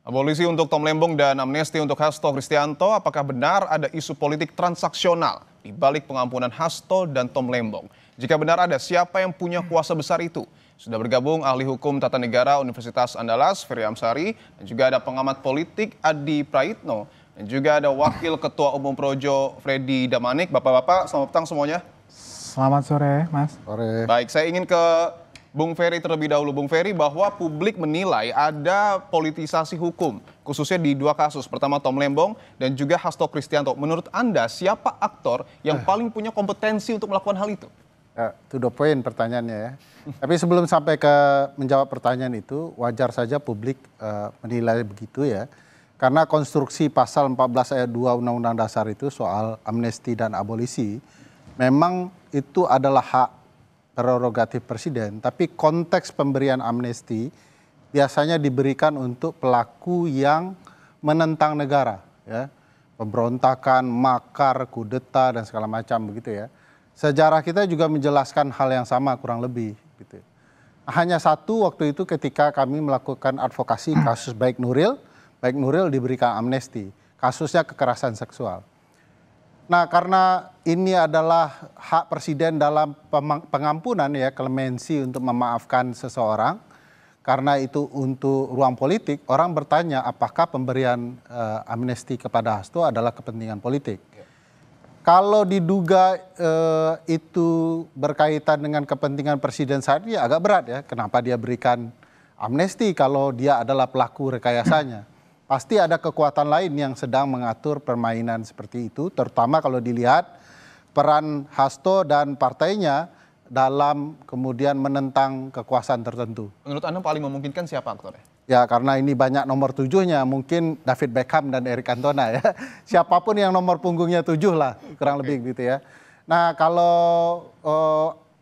Abolisi untuk Tom Lembong dan amnesti untuk Hasto Kristianto, apakah benar ada isu politik transaksional di balik pengampunan Hasto dan Tom Lembong? Jika benar ada, siapa yang punya kuasa besar itu? Sudah bergabung ahli hukum tata negara Universitas Andalas, Ferry Amsari, dan juga ada pengamat politik Adi Praitno, dan juga ada Wakil Ketua Umum Projo Freddy Damanik. Bapak-bapak, selamat petang semuanya. Selamat sore, Mas. Sore. Baik, saya ingin ke Bung Ferry terlebih dahulu. Bung Ferry, bahwa publik menilai ada politisasi hukum, khususnya di dua kasus. Pertama Tom Lembong dan juga Hasto Kristianto. Menurut Anda, siapa aktor yang paling punya kompetensi untuk melakukan hal itu? To the point pertanyaannya ya. Tapi sebelum sampai ke menjawab pertanyaan itu, wajar saja publik menilai begitu ya. Karena konstruksi pasal 14 ayat 2 Undang-Undang Dasar itu soal amnesti dan abolisi, memang itu adalah hak prerogatif presiden, tapi konteks pemberian amnesti biasanya diberikan untuk pelaku yang menentang negara, ya, pemberontakan, makar, kudeta dan segala macam begitu ya. Sejarah kita juga menjelaskan hal yang sama kurang lebih, gitu. Hanya satu waktu itu ketika kami melakukan advokasi kasus Baik Nuril diberikan amnesti, kasusnya kekerasan seksual. Nah, karena ini adalah hak presiden dalam pengampunan ya, klemensi untuk memaafkan seseorang, karena itu untuk ruang politik, orang bertanya apakah pemberian amnesti kepada Hasto adalah kepentingan politik. Kalau diduga itu berkaitan dengan kepentingan presiden saat ini agak berat ya, kenapa dia berikan amnesti kalau dia adalah pelaku rekayasanya. Pasti ada kekuatan lain yang sedang mengatur permainan seperti itu, terutama kalau dilihat peran Hasto dan partainya dalam kemudian menentang kekuasaan tertentu. Menurut Anda paling memungkinkan siapa aktornya? Ya, karena ini banyak nomor 7-nya, mungkin David Beckham dan Eric Cantona ya. Siapapun yang nomor punggungnya 7 lah, kurang lebih gitu ya. Nah, kalau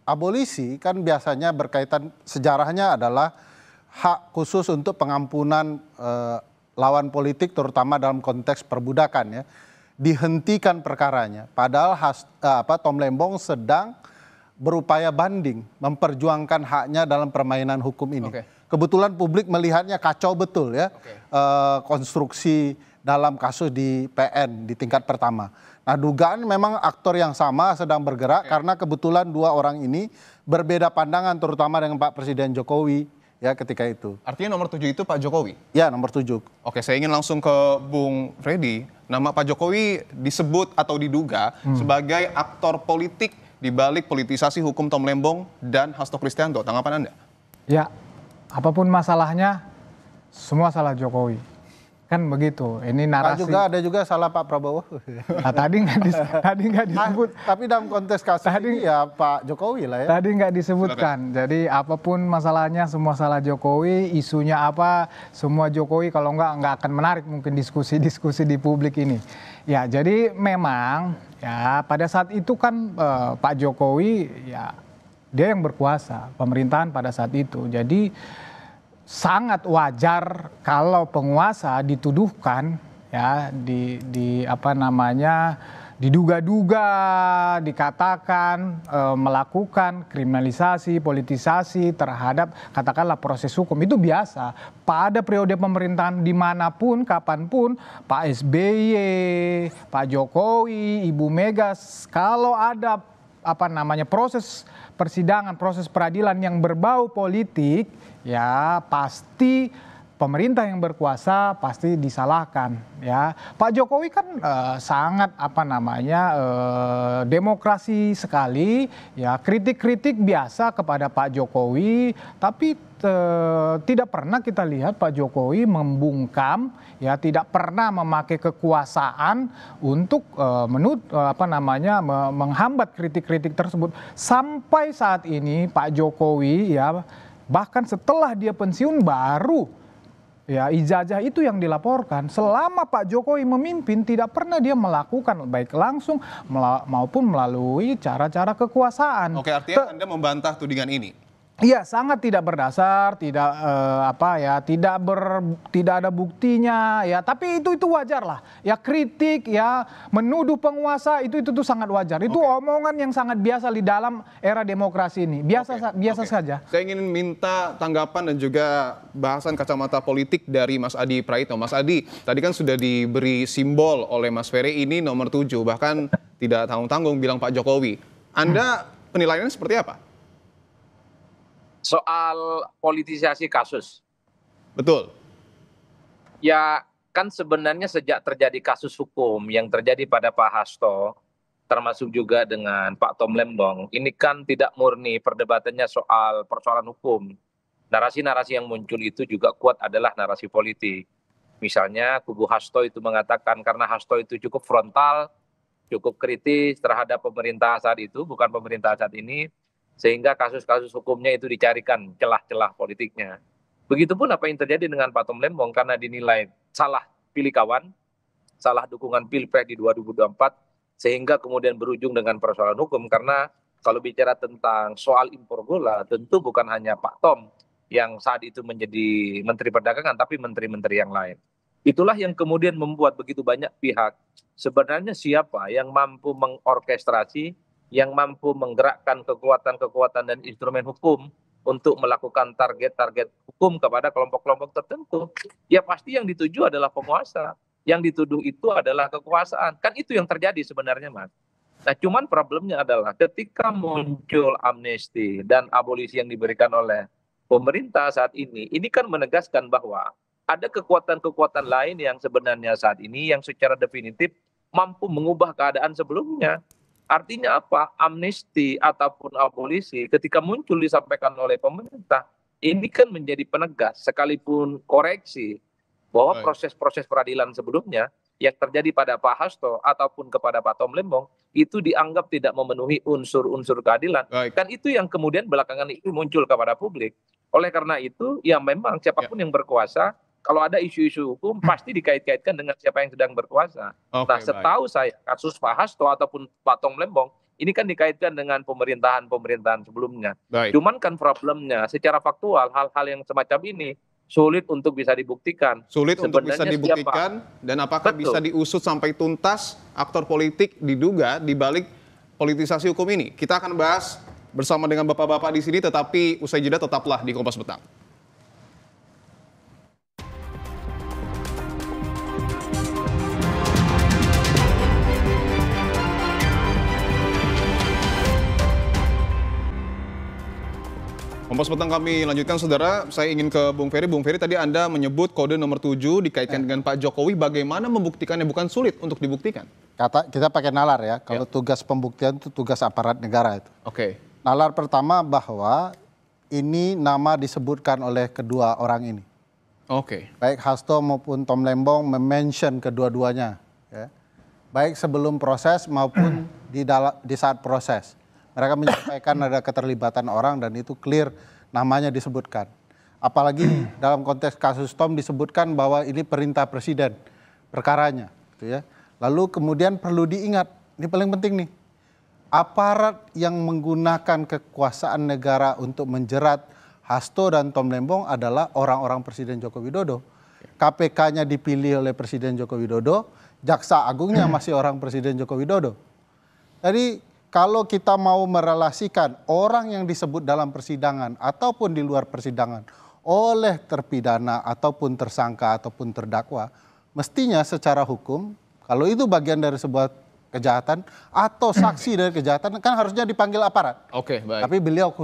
abolisi kan biasanya berkaitan, sejarahnya adalah hak khusus untuk pengampunan lawan politik, terutama dalam konteks perbudakan ya, dihentikan perkaranya. Padahal Tom Lembong sedang berupaya banding, memperjuangkan haknya dalam permainan hukum ini. Kebetulan publik melihatnya kacau betul ya, konstruksi dalam kasus di PN di tingkat pertama. Nah, dugaan memang aktor yang sama sedang bergerak karena kebetulan dua orang ini berbeda pandangan, terutama dengan Pak Presiden Jokowi. Ya, ketika itu. Artinya nomor 7 itu Pak Jokowi? Ya, nomor 7. Oke, saya ingin langsung ke Bung Freddy. Nama Pak Jokowi disebut atau diduga sebagai aktor politik di balik politisasi hukum Tom Lembong dan Hasto Kristianto. Tanggapan Anda? Ya, apapun masalahnya, semua salah Jokowi. Kan begitu, ini narasi. Ada juga salah Pak Prabowo. Nah, tadi nggak disebut. Tapi dalam konteks kasus ini ya Pak Jokowi lah ya. Tadi nggak disebutkan. Jadi apapun masalahnya semua salah Jokowi, isunya apa semua Jokowi, kalau nggak akan menarik mungkin diskusi di publik ini. Ya, jadi memang ya pada saat itu kan Pak Jokowi ya dia yang berkuasa, pemerintahan pada saat itu. Jadi sangat wajar kalau penguasa dituduhkan ya diduga-duga, dikatakan melakukan kriminalisasi, politisasi terhadap katakanlah proses hukum. Itu biasa pada periode pemerintahan dimanapun, kapanpun, Pak SBY, Pak Jokowi, Ibu Mega, kalau ada proses persidangan, proses peradilan yang berbau politik, ya pasti pemerintah yang berkuasa pasti disalahkan ya. Pak Jokowi kan sangat demokrasi sekali ya, kritik-kritik biasa kepada Pak Jokowi, tapi tidak pernah kita lihat Pak Jokowi membungkam ya, tidak pernah memakai kekuasaan untuk menghambat kritik-kritik tersebut. Sampai saat ini Pak Jokowi ya, bahkan setelah dia pensiun baru ya ijazah itu yang dilaporkan. Selama Pak Jokowi memimpin tidak pernah dia melakukan baik langsung maupun melalui cara-cara kekuasaan. Oke, artinya Anda membantah tudingan ini? Iya, sangat tidak berdasar, tidak tidak ada buktinya ya. Tapi itu wajar lah. Ya kritik ya, menuduh penguasa itu tuh sangat wajar. Itu omongan yang sangat biasa di dalam era demokrasi ini. Biasa saja. Saya ingin minta tanggapan dan juga bahasan kacamata politik dari Mas Adi Praitno. Mas Adi, tadi kan sudah diberi simbol oleh Mas Ferry ini nomor 7, bahkan tidak tanggung-tanggung bilang Pak Jokowi. Anda penilaiannya seperti apa? Soal politisasi kasus. Betul. Ya kan sebenarnya sejak terjadi kasus hukum yang terjadi pada Pak Hasto, termasuk juga dengan Pak Tom Lembong, ini kan tidak murni perdebatannya soal persoalan hukum. Narasi-narasi yang muncul itu juga kuat adalah narasi politik. Misalnya kubu Hasto itu mengatakan karena Hasto itu cukup frontal, cukup kritis terhadap pemerintah saat itu, bukan pemerintah saat ini, sehingga kasus-kasus hukumnya itu dicarikan celah-celah politiknya. Begitupun apa yang terjadi dengan Pak Tom Lembong karena dinilai salah pilih kawan, salah dukungan Pilpres di 2024, sehingga kemudian berujung dengan persoalan hukum. Karena kalau bicara tentang soal impor gula, tentu bukan hanya Pak Tom yang saat itu menjadi Menteri Perdagangan, tapi menteri-menteri yang lain. Itulah yang kemudian membuat begitu banyak pihak sebenarnya siapa yang mampu mengorkestrasi, yang mampu menggerakkan kekuatan-kekuatan dan instrumen hukum untuk melakukan target-target hukum kepada kelompok-kelompok tertentu. Ya pasti yang dituju adalah penguasa. Yang dituduh itu adalah kekuasaan. Kan itu yang terjadi sebenarnya, Mas. Nah cuman problemnya adalah ketika muncul amnesti dan abolisi yang diberikan oleh pemerintah saat ini kan menegaskan bahwa ada kekuatan-kekuatan lain yang sebenarnya saat ini yang secara definitif mampu mengubah keadaan sebelumnya. Artinya apa? Amnesti ataupun abolisi ketika muncul disampaikan oleh pemerintah, ini kan menjadi penegas sekalipun koreksi bahwa proses-proses peradilan sebelumnya yang terjadi pada Pak Hasto ataupun kepada Pak Tom Lembong itu dianggap tidak memenuhi unsur-unsur keadilan. Kan itu yang kemudian belakangan itu muncul kepada publik. Oleh karena itu, ya memang siapapun yang berkuasa, kalau ada isu-isu hukum pasti dikait-kaitkan dengan siapa yang sedang berkuasa. Nah, setahu saya kasus Pak Hasto ataupun Pak Tom Lembong ini kan dikaitkan dengan pemerintahan sebelumnya. Cuman kan problemnya secara faktual hal-hal yang semacam ini sulit untuk bisa dibuktikan. Sulit untuk bisa dibuktikan dan apakah bisa diusut sampai tuntas aktor politik diduga di balik politisasi hukum ini? Kita akan bahas bersama dengan bapak-bapak di sini, tetapi usai jeda tetaplah di Kompas Petang. Kompas Petang kami lanjutkan, saudara. Saya ingin ke Bung Ferry. Bung Ferry, tadi Anda menyebut kode nomor 7 dikaitkan dengan Pak Jokowi. Bagaimana membuktikannya? Bukan sulit untuk dibuktikan. Kita pakai nalar ya. Kalau tugas pembuktian itu tugas aparat negara itu. Nalar pertama bahwa ini nama disebutkan oleh kedua orang ini. Baik Hasto maupun Tom Lembong mention kedua-duanya. Ya. Baik sebelum proses maupun di saat proses. Mereka menyampaikan ada keterlibatan orang dan itu clear namanya disebutkan. Apalagi dalam konteks kasus Tom disebutkan bahwa ini perintah presiden perkaranya. Gitu ya. Lalu kemudian perlu diingat, ini paling penting nih, aparat yang menggunakan kekuasaan negara untuk menjerat Hasto dan Tom Lembong adalah orang-orang Presiden Joko Widodo. KPK-nya dipilih oleh Presiden Joko Widodo, Jaksa Agungnya masih orang Presiden Joko Widodo. Jadi kalau kita mau merelasikan orang yang disebut dalam persidangan ataupun di luar persidangan oleh terpidana ataupun tersangka ataupun terdakwa, mestinya secara hukum, kalau itu bagian dari sebuah kejahatan atau saksi dari kejahatan, kan harusnya dipanggil aparat. Baik. Tapi beliau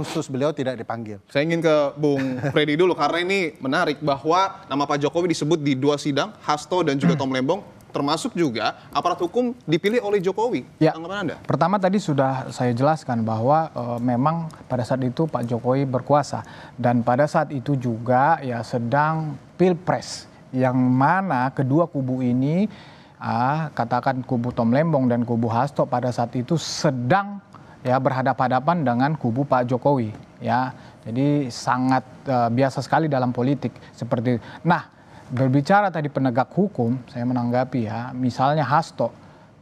tidak dipanggil. Saya ingin ke Bung Freddy dulu, karena ini menarik bahwa nama Pak Jokowi disebut di 2 sidang, Hasto dan juga Tom Lembong, termasuk juga aparat hukum dipilih oleh Jokowi. Tanggapan Anda? Pertama tadi sudah saya jelaskan bahwa memang pada saat itu Pak Jokowi berkuasa. Dan pada saat itu juga ya sedang Pilpres. Yang mana kedua kubu ini, katakan kubu Tom Lembong dan kubu Hasto pada saat itu sedang ya berhadapan-hadapan dengan kubu Pak Jokowi. Ya, jadi sangat biasa sekali dalam politik seperti itu. Nah, berbicara tadi penegak hukum, saya menanggapi ya, misalnya Hasto,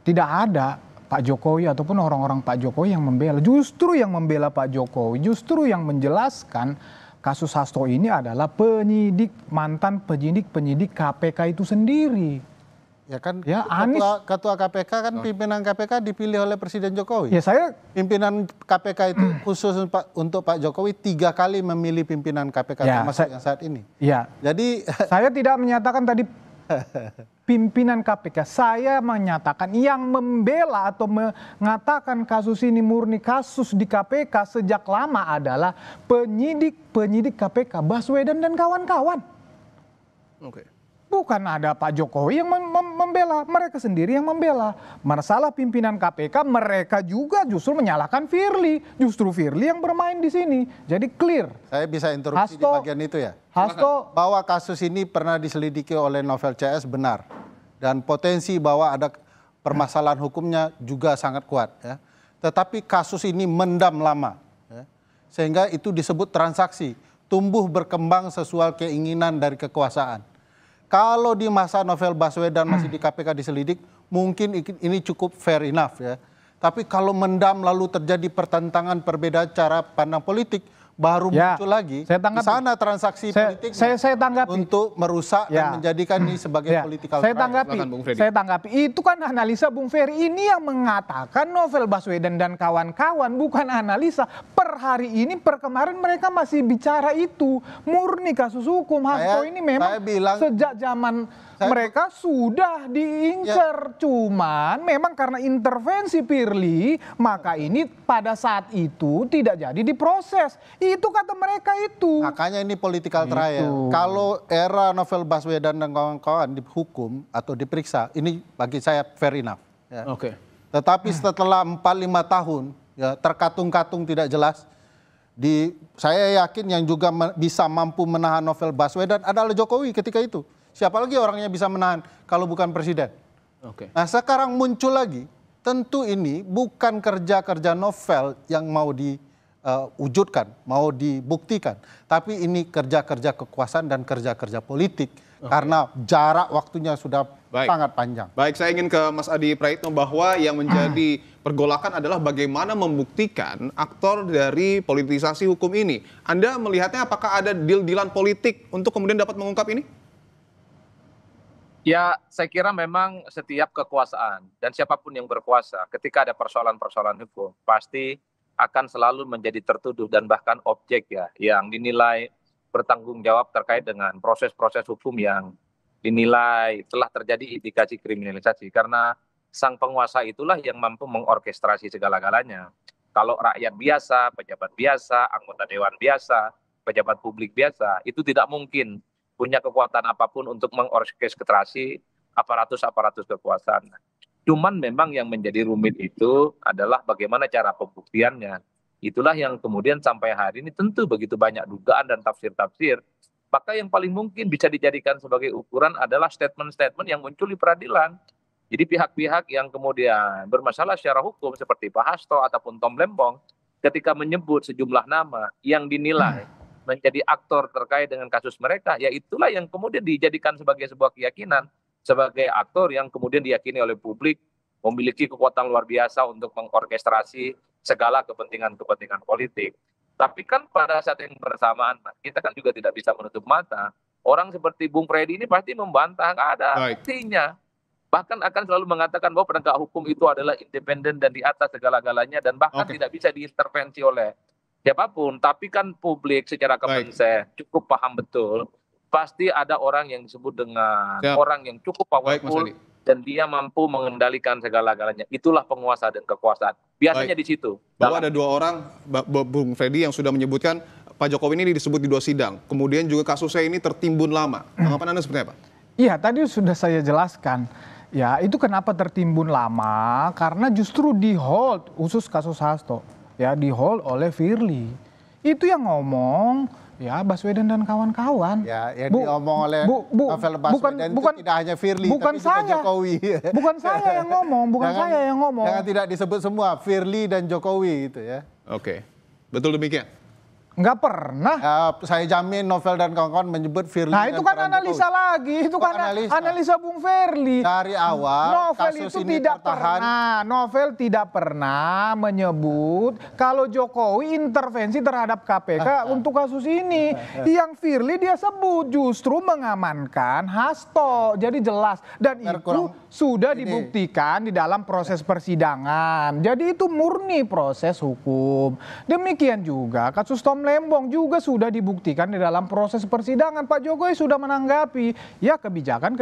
tidak ada Pak Jokowi ataupun orang-orang Pak Jokowi yang membela. Justru yang membela Pak Jokowi, justru yang menjelaskan kasus Hasto ini adalah mantan penyidik KPK itu sendiri. Ya kan, Ya, Anies. ketua KPK kan pimpinan KPK dipilih oleh Presiden Jokowi. Ya saya Pimpinan KPK itu khusus untuk Pak Jokowi 3 kali memilih pimpinan KPK Ya, termasuk yang saat ini. ya Jadi saya tidak menyatakan tadi pimpinan KPK, saya menyatakan yang membela atau mengatakan kasus ini murni kasus di KPK sejak lama adalah penyidik KPK Baswedan dan kawan-kawan. Oke. Bukan ada Pak Jokowi yang membela, mereka sendiri yang membela. Masalah pimpinan KPK, mereka juga justru menyalahkan Firly. Justru Firly yang bermain di sini. Jadi clear. saya bisa interupsi di bagian itu ya. Hasto, Bahwa kasus ini pernah diselidiki oleh Novel CS benar. Dan potensi bahwa ada permasalahan hukumnya juga sangat kuat. Ya. Tetapi kasus ini mendam lama. Ya. Sehingga itu disebut transaksi. Tumbuh berkembang sesuai keinginan dari kekuasaan. Kalau di masa Novel Baswedan masih di KPK diselidik, mungkin ini cukup fair enough ya. Tapi kalau mendam lalu terjadi pertentangan perbedaan cara pandang politik, baru Ya, muncul lagi. saya Di tanggapi. sana transaksi politik saya tanggapi. untuk merusak Ya. dan menjadikan ini sebagai Ya, political saya trial. tanggapi. Silakan, Bung Freddy. Saya tanggapi. Itu kan analisa Bung Ferry ini yang mengatakan Novel Baswedan dan kawan-kawan, bukan analisa. Per hari ini, per kemarin mereka masih bicara itu. Murni kasus hukum. Hasto ini memang saya bilang- sejak zaman mereka sudah diincar. Cuman memang karena intervensi Firly, maka ini pada saat itu tidak jadi diproses. Itu kata mereka itu. Makanya ini political trial. Kalau era Novel Baswedan dan kawan-kawan dihukum atau diperiksa, ini bagi saya fair enough. Ya. Oke. Tetapi setelah 4-5 tahun, ya, terkatung-katung tidak jelas, saya yakin yang juga bisa mampu menahan Novel Baswedan adalah Jokowi ketika itu. Siapa lagi orangnya bisa menahan kalau bukan presiden? Oke. Nah sekarang muncul lagi, tentu ini bukan kerja-kerja Novel yang mau diwujudkan, mau dibuktikan. Tapi ini kerja-kerja kekuasaan dan kerja-kerja politik. Karena jarak waktunya sudah sangat panjang. Baik, saya ingin ke Mas Adi Praitno bahwa yang menjadi pergolakan adalah bagaimana membuktikan aktor dari politisasi hukum ini. Anda melihatnya apakah ada deal-dealan politik untuk kemudian dapat mengungkap ini? Ya, saya kira memang setiap kekuasaan dan siapapun yang berkuasa ketika ada persoalan-persoalan hukum pasti akan selalu menjadi tertuduh dan bahkan objek ya yang dinilai bertanggung jawab terkait dengan proses-proses hukum yang dinilai telah terjadi indikasi kriminalisasi karena sang penguasa itulah yang mampu mengorkestrasi segala-galanya. Kalau rakyat biasa, pejabat biasa, anggota dewan biasa, pejabat publik biasa itu tidak mungkin punya kekuatan apapun untuk mengorkestrasi aparatus-aparatus kekuasaan. Cuman memang yang menjadi rumit itu adalah bagaimana cara pembuktiannya. Itulah yang kemudian sampai hari ini tentu begitu banyak dugaan dan tafsir-tafsir. Maka yang paling mungkin bisa dijadikan sebagai ukuran adalah statement-statement yang muncul di peradilan. Jadi pihak-pihak yang kemudian bermasalah secara hukum seperti Pak Hasto ataupun Tom Lembong ketika menyebut sejumlah nama yang dinilai menjadi aktor terkait dengan kasus mereka, ya itulah yang kemudian dijadikan sebagai sebuah keyakinan, sebagai aktor yang kemudian diyakini oleh publik memiliki kekuatan luar biasa untuk mengorkestrasi segala kepentingan-kepentingan politik. Tapi kan pada saat yang bersamaan, kita kan juga tidak bisa menutup mata. Orang seperti Bung Freddy ini pasti membantah, nggak ada buktinya. Bahkan akan selalu mengatakan bahwa penegak hukum itu adalah independen dan di atas segala-galanya, dan bahkan tidak bisa diintervensi oleh siapapun. Tapi kan publik secara kepensen cukup paham betul pasti ada orang yang disebut dengan orang yang cukup powerful dan dia mampu mengendalikan segala-galanya. Itulah penguasa dan kekuasaan biasanya di situ. Bahwa ada 2 orang, Bung Freddy, yang sudah menyebutkan Pak Jokowi ini disebut di 2 sidang, kemudian juga kasusnya ini tertimbun lama. Tanggapan Anda seperti apa? Iya, tadi sudah saya jelaskan. Ya, itu kenapa tertimbun lama, karena justru di hold, khusus kasus Hasto, ya di hold oleh Firly. Itu yang ngomong ya Baswedan dan kawan-kawan. Ya, yang diomong oleh Novel Baswedan itu tidak hanya Firly, bukan tapi juga Jokowi. Bukan saya yang ngomong, saya yang ngomong. Jangan tidak disebut semua, Firly dan Jokowi itu ya. Oke, betul demikian. Nggak pernah. Saya jamin Novel dan kawan-kawan menyebut Firly. Nah itu kan dan analisa Jokowi. lagi, itu kan analisa Bung Ferly. Dari awal Novel kasus itu ini tidak tertahan. pernah, Novel tidak pernah menyebut kalau Jokowi intervensi terhadap KPK untuk kasus ini. Yang Firly dia sebut justru mengamankan Hasto, jadi jelas. Dan itu sudah dibuktikan di dalam proses persidangan. Jadi itu murni proses hukum. Demikian juga kasus Tom Lembong juga sudah dibuktikan di dalam proses persidangan. Pak Jokowi sudah menanggapi ya kebijakan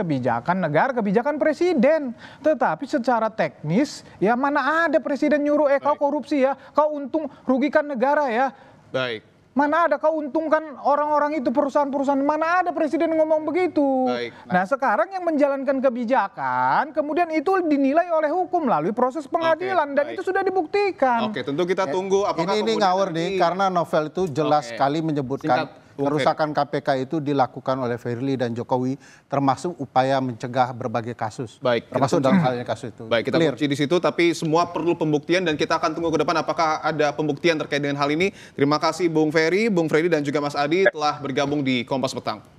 negara, kebijakan presiden. Tetapi secara teknis ya mana ada presiden nyuruh kau korupsi ya, kau untung rugikan negara ya. Baik. Mana ada kau untungkan orang-orang itu, perusahaan-perusahaan, mana ada presiden ngomong begitu. Baik. Nah sekarang yang menjalankan kebijakan kemudian itu dinilai oleh hukum melalui proses pengadilan dan itu sudah dibuktikan. Oke, tentu kita tunggu apakah Ini kemudian ngawur nanti- nih karena Novel itu jelas sekali menyebutkan kerusakan KPK itu dilakukan oleh Firly dan Jokowi termasuk upaya mencegah berbagai kasus. Baik, termasuk dalam halnya kasus itu. Baik, kita kunci di situ, tapi semua perlu pembuktian dan kita akan tunggu ke depan apakah ada pembuktian terkait dengan hal ini. Terima kasih Bung Ferry, Bung Freddy dan juga Mas Adi telah bergabung di Kompas Petang.